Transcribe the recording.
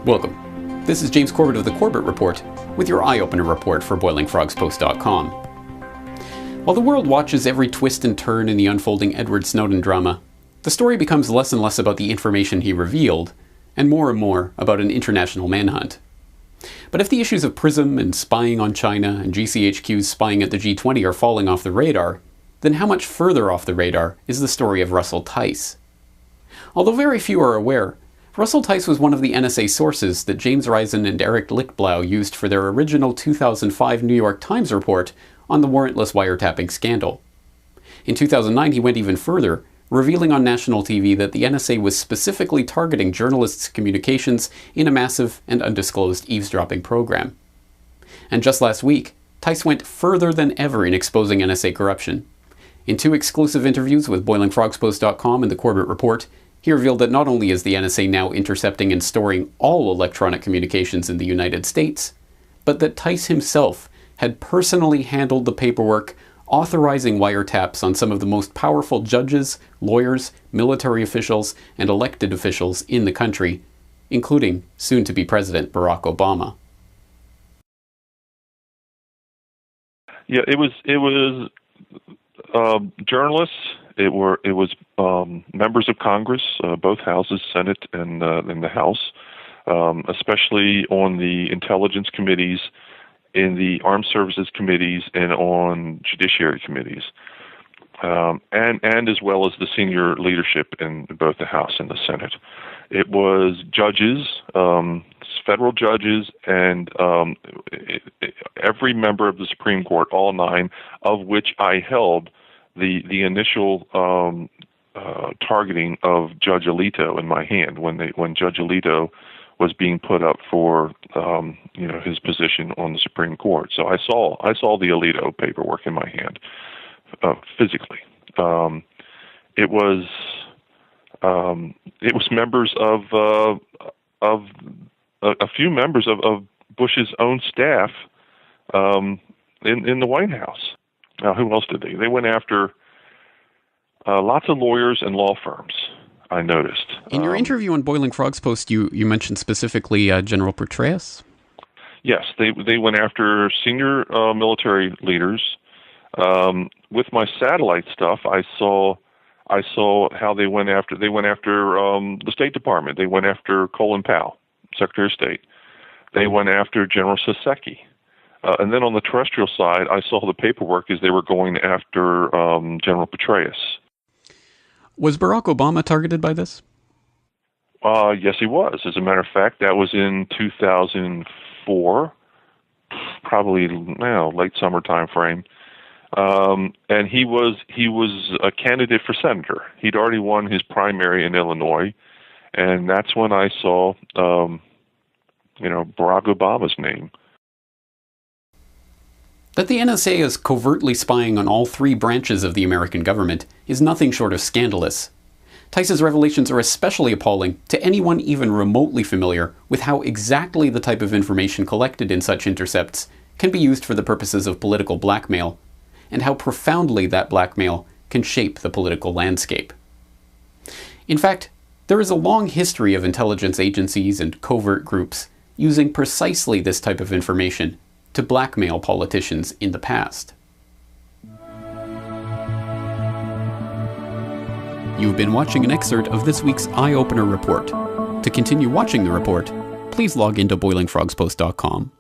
Welcome. This is James Corbett of the Corbett Report with your eye-opener report for boilingfrogspost.com. While the world watches every twist and turn in the unfolding Edward Snowden drama, the story becomes less and less about the information he revealed, and more about an international manhunt. But if the issues of PRISM and spying on China and GCHQ's spying at the G20 are falling off the radar, then how much further off the radar is the story of Russell Tice? Although very few are aware, Russell Tice was one of the NSA sources that James Risen and Eric Lichtblau used for their original 2005 New York Times report on the warrantless wiretapping scandal. In 2009, he went even further, revealing on national TV that the NSA was specifically targeting journalists' communications in a massive and undisclosed eavesdropping program. And just last week, Tice went further than ever in exposing NSA corruption. In two exclusive interviews with boilingfrogspost.com and the Corbett Report, he revealed that not only is the NSA now intercepting and storing all electronic communications in the United States, but that Tice himself had personally handled the paperwork authorizing wiretaps on some of the most powerful judges, lawyers, military officials, and elected officials in the country, including soon-to-be President Barack Obama. Yeah, it was journalists. It was members of Congress, both houses, Senate and the House, especially on the intelligence committees, in the armed services committees, and on judiciary committees, and as well as the senior leadership in both the House and the Senate. It was judges, federal judges, and every member of the Supreme Court, all 9, of which I held the initial targeting of Judge Alito in my hand when Judge Alito was being put up for his position on the Supreme Court. So I saw the Alito paperwork in my hand physically. It was members of a few members of Bush's own staff in the White House. Who else did they? They went after lots of lawyers and law firms, I noticed. In your interview on Boiling Frogs Post, you mentioned specifically General Petraeus? Yes, they went after senior military leaders. With my satellite stuff, I saw how they went after the State Department. They went after Colin Powell, Secretary of State. They went after General Saseki. And then on the terrestrial side, I saw the paperwork as they were going after General Petraeus. Was Barack Obama targeted by this? Yes, he was. As a matter of fact, that was in 2004, probably late summer time frame. And he was a candidate for senator. He'd already won his primary in Illinois, and that's when I saw Barack Obama's name. That the NSA is covertly spying on all 3 branches of the American government is nothing short of scandalous. Tice's revelations are especially appalling to anyone even remotely familiar with how exactly the type of information collected in such intercepts can be used for the purposes of political blackmail, and how profoundly that blackmail can shape the political landscape. In fact, there is a long history of intelligence agencies and covert groups using precisely this type of information to blackmail politicians in the past. You've been watching an excerpt of this week's Eye Opener Report. To continue watching the report, please log into boilingfrogspost.com.